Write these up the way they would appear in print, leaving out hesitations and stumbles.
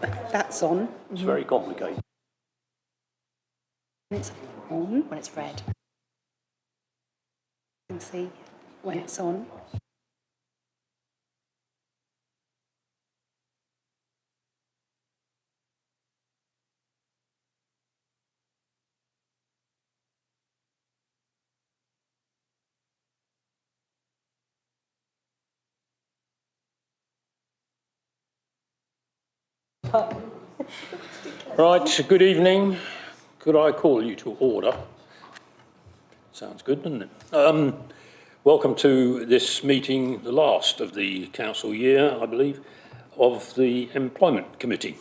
That's on. It's very complicated. It's on. When it's red. You can see when it's on. Right, good evening. Could I call you to order? Sounds good, doesn't it? Welcome to this meeting, the last of the council year, I believe, of the Employment Committee.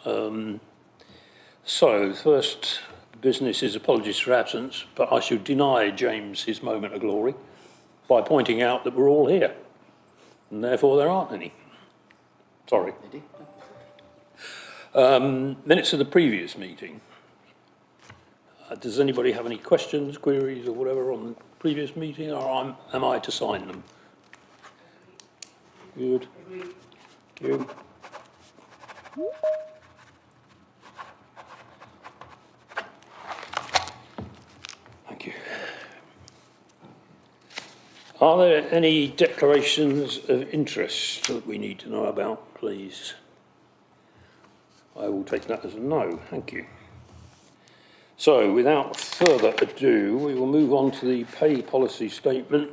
So, first business is apologies for absence, but I should deny James his moment of glory by pointing out that we're all here, and therefore there aren't any. Sorry. Minutes of the previous meeting. Does anybody have any questions, queries or whatever on the previous meeting, or am I to sign them? Good. Thank you. Thank you. Are there any declarations of interest that we need to know about, please? I will take that as a no, thank you. So, without further ado, we will move on to the pay policy statement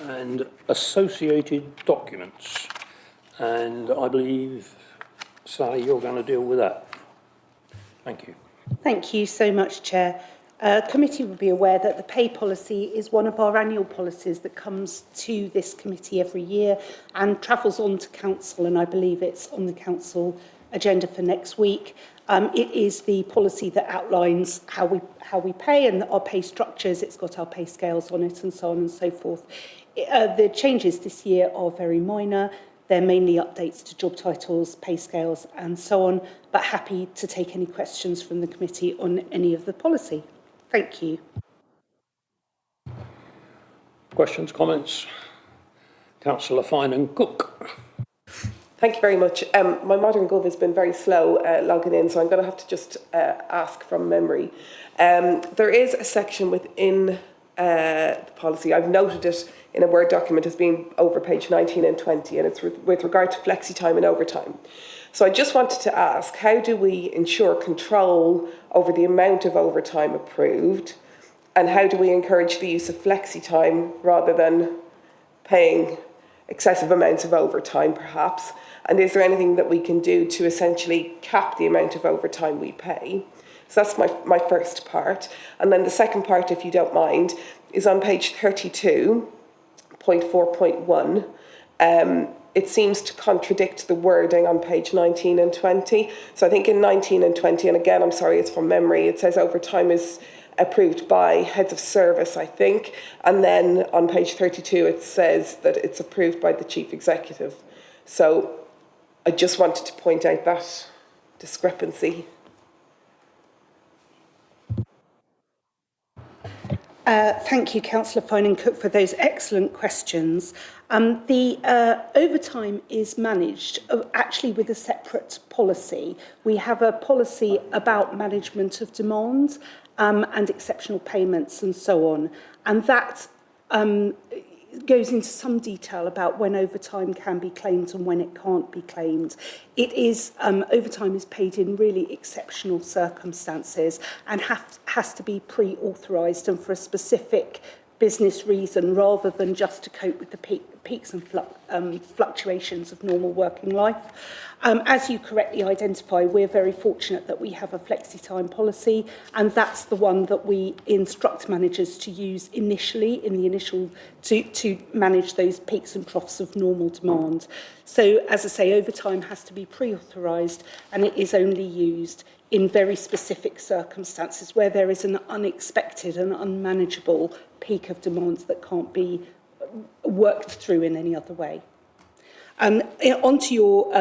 and associated documents. And I believe, Sally, you're going to deal with that. Thank you. Thank you so much, Chair. Committee will be aware that the pay policy is one of our annual policies that comes to this committee every year and travels on to council, and I believe it's on the council agenda for next week. It is the policy that outlines how we pay and our pay structures. It's got our pay scales on it and so on and so forth. The changes this year are very minor. They're mainly updates to job titles, pay scales and so on, but happy to take any questions from the committee on any of the policy. Thank you. Questions, comments? Councillor Finan-Cook. Thank you very much. My modern gov has been very slow logging in, so I'm going to have to just ask from memory. There is a section within the policy. I've noted it in a Word document as being over page 19 and 20, and it's with regard to flexi time and overtime. So I just wanted to ask, how do we ensure control over the amount of overtime approved, and how do we encourage the use of flexi time rather than paying excessive amounts of overtime, perhaps? And is there anything that we can do to essentially cap the amount of overtime we pay? So that's my first part. And then the second part, if you don't mind, is on page 32.4.1. It seems to contradict the wording on page 19 and 20. So I think in 19 and 20, and again, I'm sorry, it's from memory, it says overtime is approved by heads of service, I think. And then on page 32, it says that it's approved by the chief executive. So I just wanted to point out that discrepancy. Thank you, Councillor Finan-Cook, for those excellent questions. The overtime is managed actually with a separate policy. We have a policy about management of demand and exceptional payments and so on. And that goes into some detail about when overtime can be claimed and when it can't be claimed. It is, overtime is paid in really exceptional circumstances and has to be pre-authorised and for a specific business reason rather than just to cope with the peaks and fluctuations of normal working life. As you correctly identify, we're very fortunate that we have a flexi-time policy, and that's the one that we instruct managers to use initially, to manage those peaks and troughs of normal demand. So, as I say, overtime has to be pre-authorised, and it is only used in very specific circumstances where there is an unexpected and unmanageable peak of demands that can't be worked through in any other way. Onto your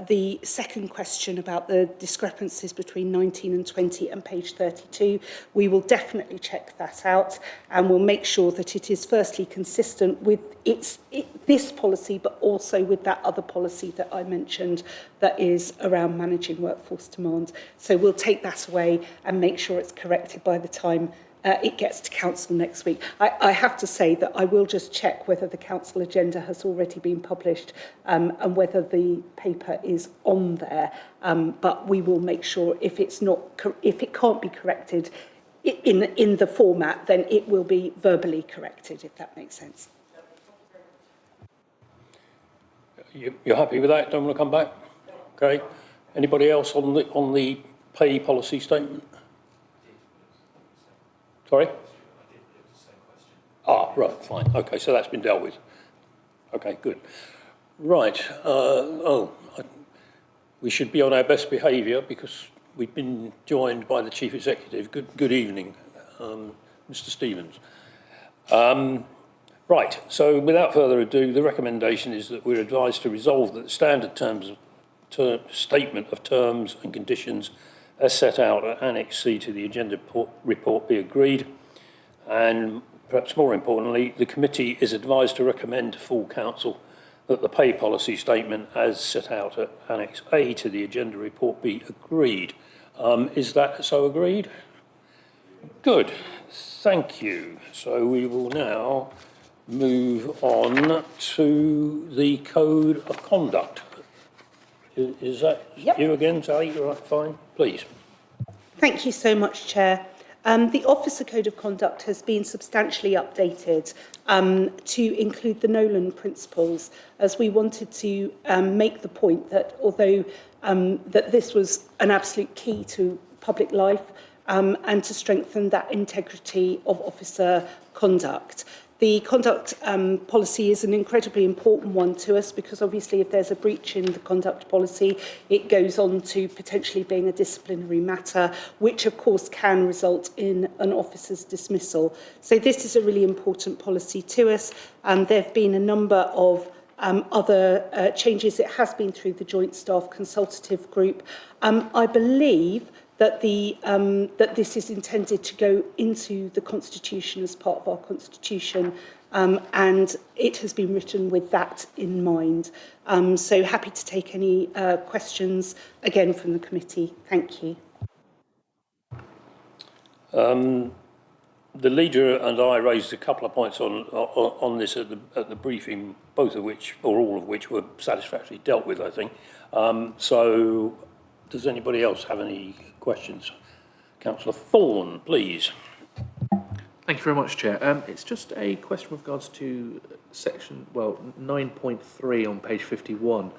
the second question about the discrepancies between 19 and 20 and page 32, we will definitely check that out, and we'll make sure that it is firstly consistent with this policy, but also with that other policy that I mentioned that is around managing workforce demand. So we'll take that away and make sure it's corrected by the time it gets to council next week. I have to say that I will just check whether the council agenda has already been published and whether the paper is on there. But we will make sure if it can't be corrected in the format, then it will be verbally corrected, if that makes sense. You're happy with that? Don't want to come back? Okay. Anybody else on the pay policy statement? Sorry? Ah, right, fine. Okay, so that's been dealt with. Okay, good. Right. We should be on our best behaviour because we've been joined by the Chief Executive. Good evening, Mr. Stevens. Right, so without further ado, the recommendation is that we're advised to resolve that the standard statement of terms and conditions as set out at Annex C to the agenda report be agreed, and perhaps more importantly, the committee is advised to recommend to full council that the pay policy statement as set out at Annex A to the agenda report be agreed. Is that so agreed? Good, thank you. So we will now move on to the Code of Conduct. Is that you again, Sally? Right, fine, please. Thank you so much, Chair. The Officer Code of Conduct has been substantially updated to include the Nolan principles, as we wanted to make the point that although that this was an absolute key to public life and to strengthen that integrity of officer conduct. The conduct policy is an incredibly important one to us because obviously if there's a breach in the conduct policy, it goes on to potentially being a disciplinary matter, which of course can result in an officer's dismissal. So this is a really important policy to us. There have been a number of other changes. It has been through the Joint Staff Consultative Group. I believe that that this is intended to go into the Constitution as part of our Constitution, and it has been written with that in mind. So happy to take any questions again from the committee. Thank you. The leader and I raised a couple of points on this at the briefing, both of which, or all of which, were satisfactorily dealt with, I think. So, does anybody else have any questions? Councillor Thorne, please. Thank you very much, Chair. It's just a question with regards to section, 9.3 on page 51.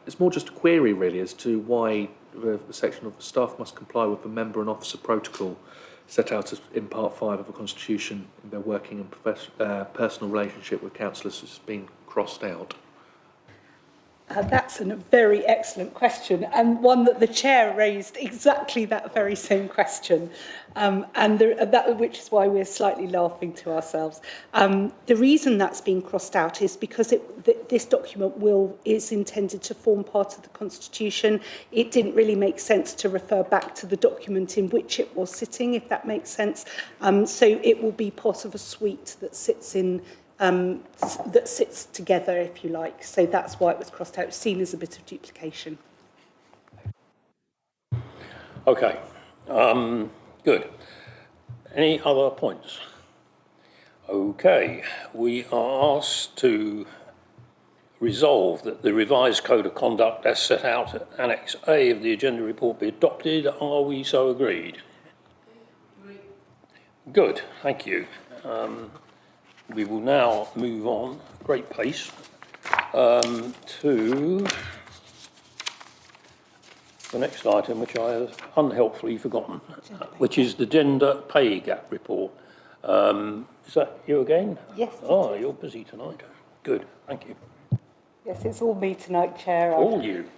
It's more just a query, really, as to why the section of the staff must comply with the member and officer protocol set out as in Part 5 of the Constitution in their working and personal relationship with councillors has been crossed out. That's a very excellent question, and one that the chair raised exactly that very same question, which is why we're slightly laughing to ourselves. The reason that's been crossed out is because this document is intended to form part of the Constitution. It didn't really make sense to refer back to the document in which it was sitting, if that makes sense. So it will be part of a suite that sits in. That sits together, if you like. So that's why it was crossed out, seen as a bit of duplication. Okay, good. Any other points? Okay, we are asked to resolve that the revised Code of Conduct as set out at Annex A of the agenda report be adopted. Are we so agreed? Good, thank you. We will now move on, great pace, to the next item, which I have unhelpfully forgotten, which is the gender pay gap report. Is that you again? Yes. Oh, you're busy tonight. Good, thank you. Yes, it's all me tonight, Chair. All you.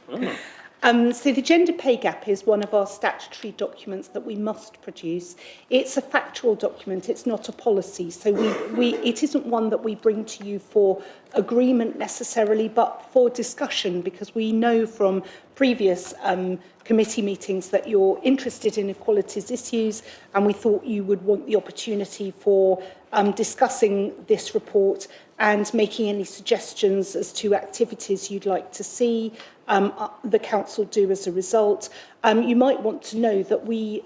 So the gender pay gap is one of our statutory documents that we must produce. It's a factual document, it's not a policy. So it isn't one that we bring to you for agreement necessarily, but for discussion, because we know from previous committee meetings that you're interested in equalities issues, and we thought you would want the opportunity for discussing this report and making any suggestions as to activities you'd like to see the council do as a result. You might want to know that we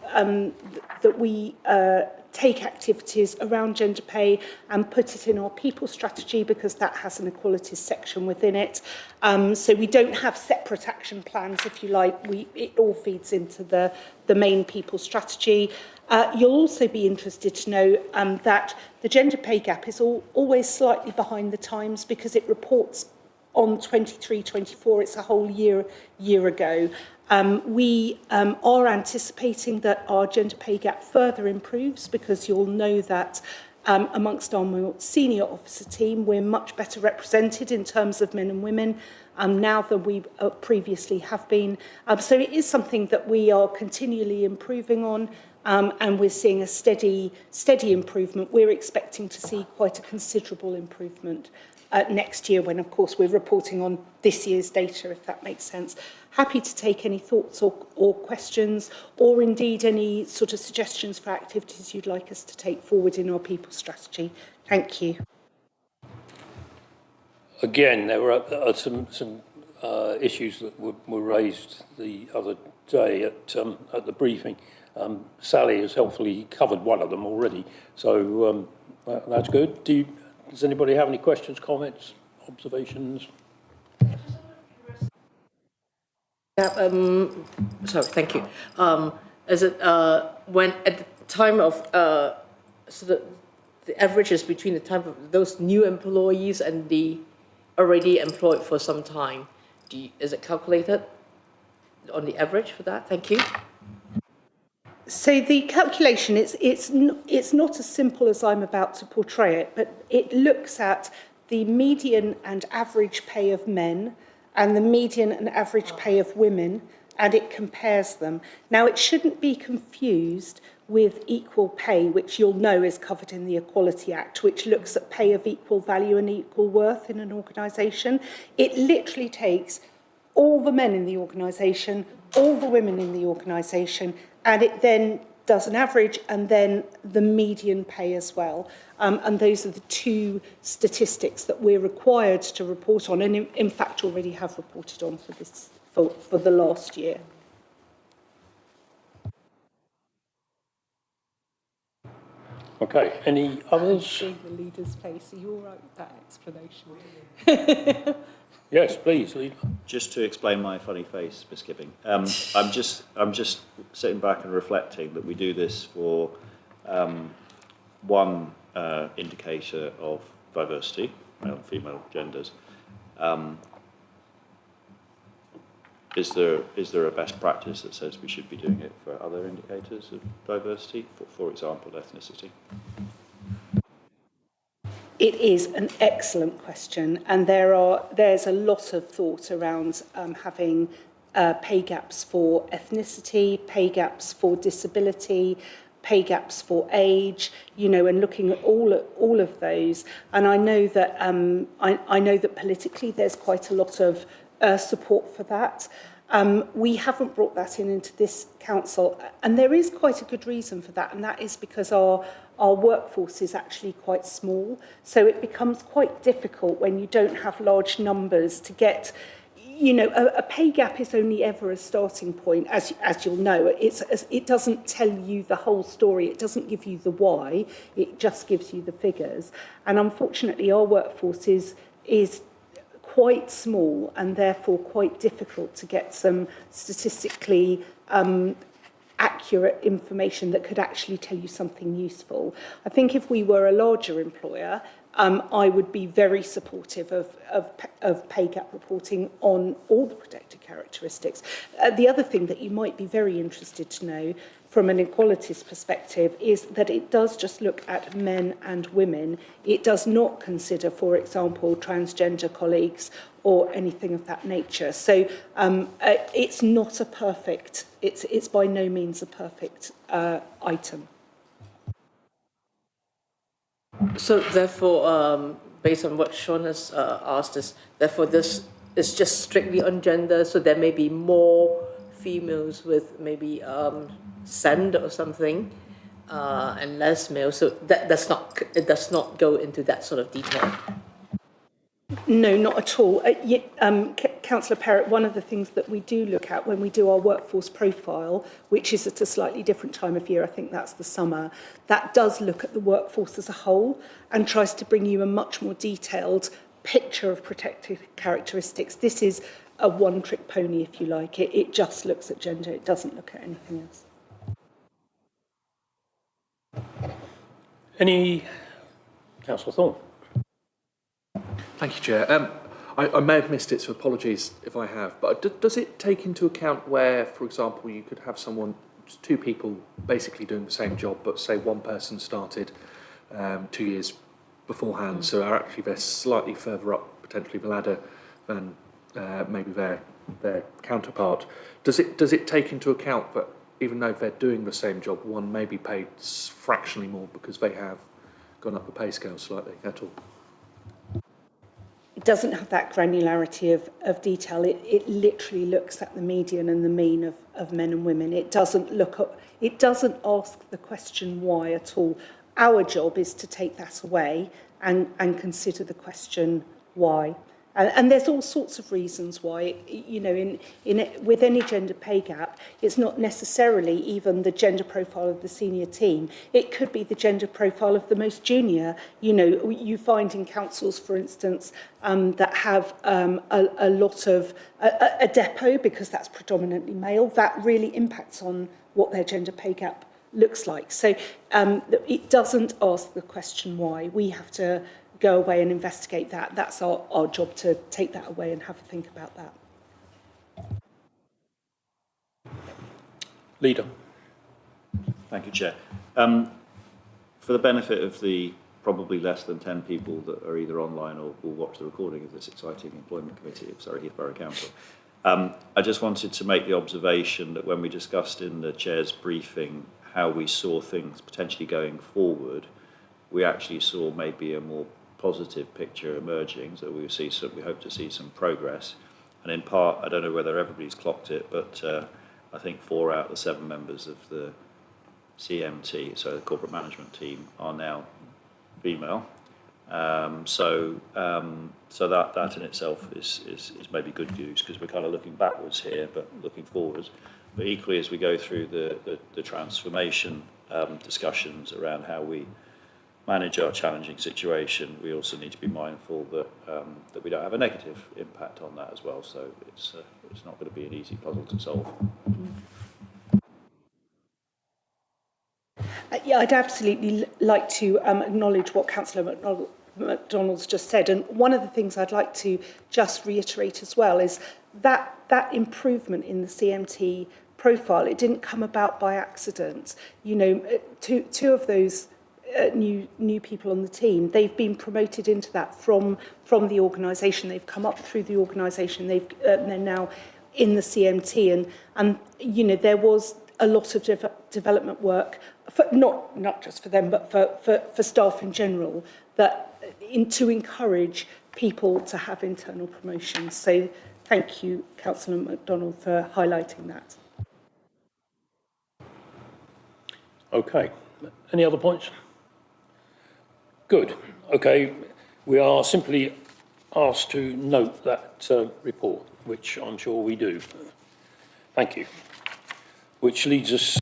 take activities around gender pay and put it in our people strategy, because that has an equalities section within it. So we don't have separate action plans, if you like. It all feeds into the main people strategy. You'll also be interested to know that the gender pay gap is always slightly behind the times, because it reports on 23-24. It's a whole year ago. We are anticipating that our gender pay gap further improves, because you'll know that amongst our more senior officer team, we're much better represented in terms of men and women now than we previously have been. So it is something that we are continually improving on, and we're seeing a steady improvement. We're expecting to see quite a considerable improvement next year, when, of course, we're reporting on this year's data, if that makes sense. Happy to take any thoughts or questions, or indeed any sort of suggestions for activities you'd like us to take forward in our people strategy. Thank you. Again, there were some issues that were raised the other day at the briefing. Sally has helpfully covered one of them already, so that's good. Does anybody have any questions, comments, observations? Yeah, sorry, thank you. Is it when at the time of so the averages between the time of those new employees and the already employed for some time, is it calculated on the average for that? Thank you. So the calculation, it's not as simple as I'm about to portray it, but it looks at the median and average pay of men and the median and average pay of women, and it compares them. Now, it shouldn't be confused with equal pay, which you'll know is covered in the Equality Act, which looks at pay of equal value and equal worth in an organisation. It literally takes all the men in the organisation, all the women in the organisation, and it then does an average and then the median pay as well. And those are the two statistics that we're required to report on, and in fact already have reported on for the last year. Okay, any others? Seeing the leader's face, are you all right with that explanation? Yes, please, leader. Just to explain my funny face, Miss Gibbing, I'm just sitting back and reflecting that we do this for one indicator of diversity, male and female genders. Is there a best practice that says we should be doing it for other indicators of diversity, for example, ethnicity? It is an excellent question, and there's a lot of thought around having pay gaps for ethnicity, pay gaps for disability, pay gaps for age, and looking at all of those. And I know that I know that politically there's quite a lot of support for that. We haven't brought that into this council, and there is quite a good reason for that, and that is because our workforce is actually quite small, so it becomes quite difficult when you don't have large numbers to get, a pay gap is only ever a starting point, as you'll know. It doesn't tell you the whole story, it doesn't give you the why, it just gives you the figures. And unfortunately our workforce is quite small and therefore quite difficult to get some statistically accurate information that could actually tell you something useful. I think if we were a larger employer, I would be very supportive of pay gap reporting on all the protected characteristics. The other thing that you might be very interested to know, from an equalities perspective is that it does just look at men and women. It does not consider, for example, transgender colleagues or anything of that nature. So it's not a perfect, it's by no means a perfect item. So therefore, based on what Sean has asked us, therefore this is just strictly on gender, so there may be more females with maybe send or something, and less males. So that does not, it does not go into that sort of detail. No, not at all. Councillor Perrott, one of the things that we do look at when we do our workforce profile, which is at a slightly different time of year, I think that's the summer, that does look at the workforce as a whole and tries to bring you a much more detailed picture of protected characteristics. This is a one-trick pony, if you like. It just looks at gender. It doesn't look at anything else. Any? Councillor Thorne. Thank you, Chair. I may have missed it, so apologies if I have, but does it take into account where, for example, you could have someone, just two people basically doing the same job, but say one person started 2 years beforehand, so are actually they're slightly further up potentially the ladder than maybe their counterpart. Does it take into account that even though they're doing the same job, one may be paid fractionally more because they have gone up the pay scale slightly at all? It doesn't have that granularity of detail. It literally looks at the median and the mean of men and women. It doesn't ask the question why at all. Our job is to take that away and consider the question why. And there's all sorts of reasons why, you know, with any gender pay gap, it's not necessarily even the gender profile of the senior team. It could be the gender profile of the most junior. You know, you find in councils, for instance, that have a lot of a depot, because that's predominantly male, that really impacts on what their gender pay gap looks like. So it doesn't ask the question why. We have to go away and investigate that. That's our job, to take that away and have a think about that. Leader. Thank you, Chair. For the benefit of the probably less than 10 people that are either online or will watch the recording of this exciting employment committee of Surrey Heath Borough Council, I just wanted to make the observation that when we discussed in the Chair's briefing how we saw things potentially going forward, we actually saw maybe a more positive picture emerging, so we hope to see some progress. And in part, I don't know whether everybody's clocked it, but I think 4 out of the 7 members of the CMT, so the corporate management team, are now female. So that in itself is maybe good news, because we're kind of looking backwards here, but looking forwards. But equally, as we go through the transformation discussions around how we manage our challenging situation, we also need to be mindful that that we don't have a negative impact on that as well. So it's not going to be an easy puzzle to solve. Yeah, I'd absolutely like to acknowledge what Councillor McDonald's just said. And one of the things I'd like to just reiterate as well is that improvement in the CMT profile, it didn't come about by accident. You know, two of those new people on the team, they've been promoted into that from the organisation. They've come up through the organisation. They're now in the CMT, and you know, there was a lot of development work, for, not just for them, but for staff in general, to encourage people to have internal promotions. So thank you, Councillor MacDonald, for highlighting that. Okay. Any other points? Good. Okay. We are simply asked to note that report, which I'm sure we do. Thank you. Which leads us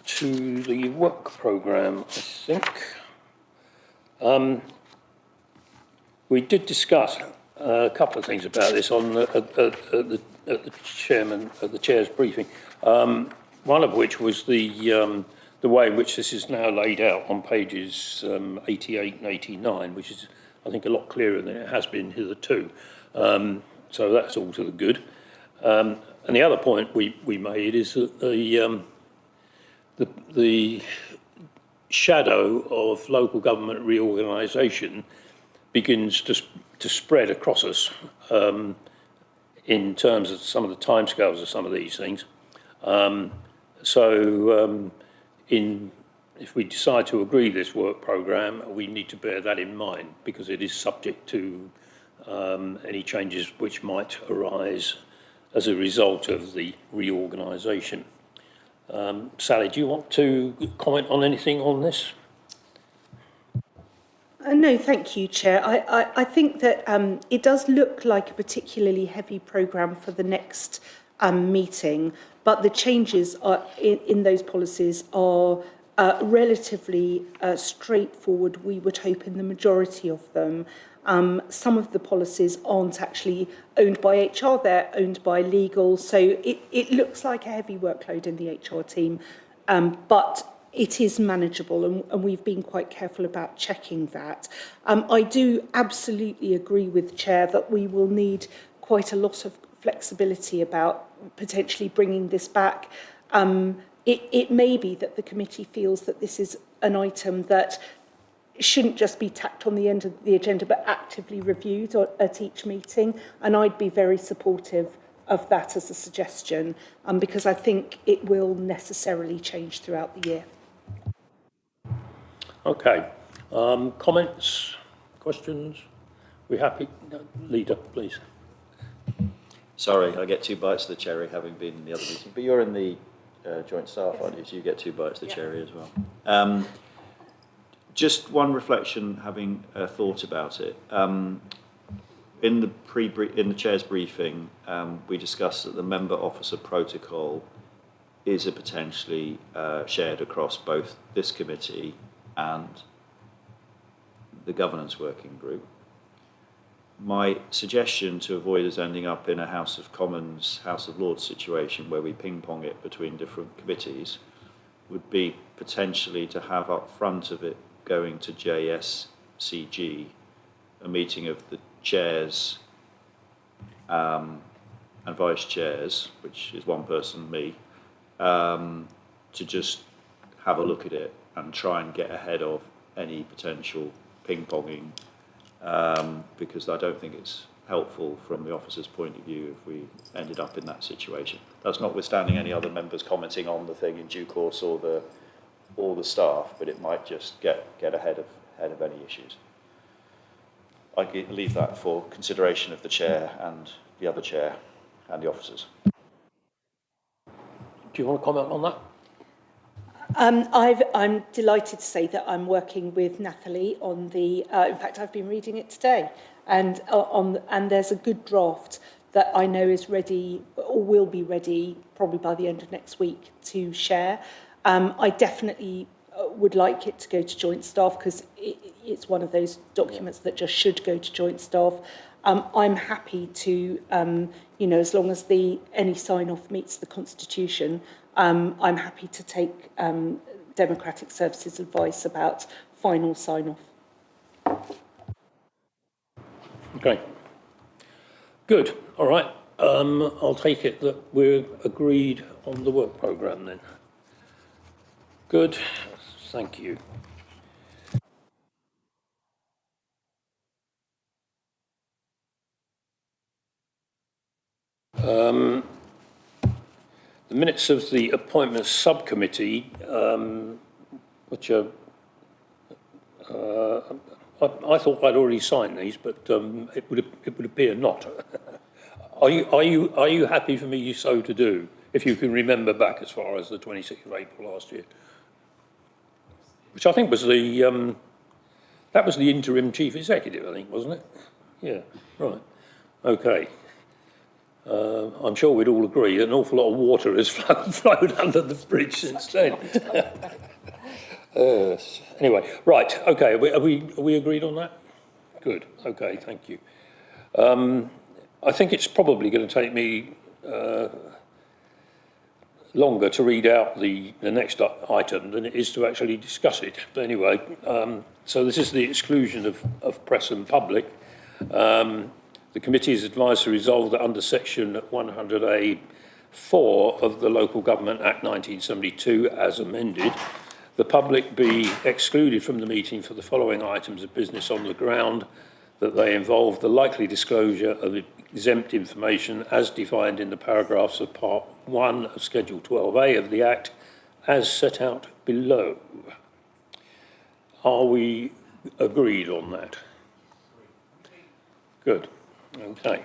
to the work programme, I think. We did discuss a couple of things about this on at the chair's briefing. One of which was the way in which this is now laid out on pages 88 and 89, which is, I think, a lot clearer than it has been hitherto. So that's all to the good. And the other point we made is that the shadow of local government reorganisation begins to spread across us in terms of some of the timescales of some of these things. If we decide to agree this work programme, we need to bear that in mind because it is subject to any changes which might arise as a result of the reorganisation. Sally, do you want to comment on anything on this? No, thank you, Chair. I think that it does look like a particularly heavy programme for the next meeting, but the changes in those policies are relatively straightforward, we would hope, in the majority of them. Some of the policies aren't actually owned by HR, they're owned by legal, so it looks like a heavy workload in the HR team, but it is manageable, and we've been quite careful about checking that. I do absolutely agree with Chair that we will need quite a lot of flexibility about potentially bringing this back. It may be that the committee feels that this is an item that shouldn't just be tacked on the end of the agenda, but actively reviewed at each meeting. And I'd be very supportive of that as a suggestion, because I think it will necessarily change throughout the year. Okay. Comments, questions? We happy? Leader, please. Sorry, I get 2 bites of the cherry having been in the other meeting, but you're in the joint staff, aren't you? So you get 2 bites of the cherry as well. Just one reflection, having thought about it. In the chair's briefing, we discussed that the member officer protocol is a potentially shared across both this committee and the governance working group. My suggestion, to avoid us ending up in a House of Commons, House of Lords situation where we ping-pong it between different committees, would be potentially to have up front of it going to JSCG a meeting of the chairs and vice chairs, which is one person, me, to just have a look at it and try and get ahead of any potential ping-ponging, because I don't think it's helpful from the officer's point of view if we ended up in that situation. That's notwithstanding any other members commenting on the thing in due course or the staff, but it might just get ahead of any issues. I leave that for consideration of the chair and the other chair and the officers. Do you want to comment on that? I'm delighted to say that I'm working with Nathalie on the. In fact, I've been reading it today, and there's a good draft that I know is ready or will be ready probably by the end of next week to share. I definitely would like it to go to joint staff because it's one of those documents that just should go to joint staff. I'm happy to, as long as any sign-off meets the Constitution, I'm happy to take Democratic Services advice about final sign-off. Okay. Good. All right. I'll take it that we're agreed on the work programme then. Good. Thank you. The minutes of the appointments subcommittee, which are, I thought I'd already signed these, but it would appear not. Are you happy for me so to do? If you can remember back as far as the 26th of April last year, which I think was that was the interim chief executive, I think, wasn't it? Yeah. Right. Okay. I'm sure we'd all agree that an awful lot of water has flowed under the bridge since then. Anyway, right, okay, are we agreed on that? Good, okay, thank you. I think it's probably going to take me longer to read out the next item than it is to actually discuss it. But anyway, so this is the exclusion of press and public. The committee is advised to resolve that under section 100A 4 of the Local Government Act 1972 as amended, the public be excluded from the meeting for the following items of business on the ground that they involve the likely disclosure of exempt information as defined in the paragraphs of Part 1 of Schedule 12A of the Act as set out below. Are we agreed on that? Good. Okay.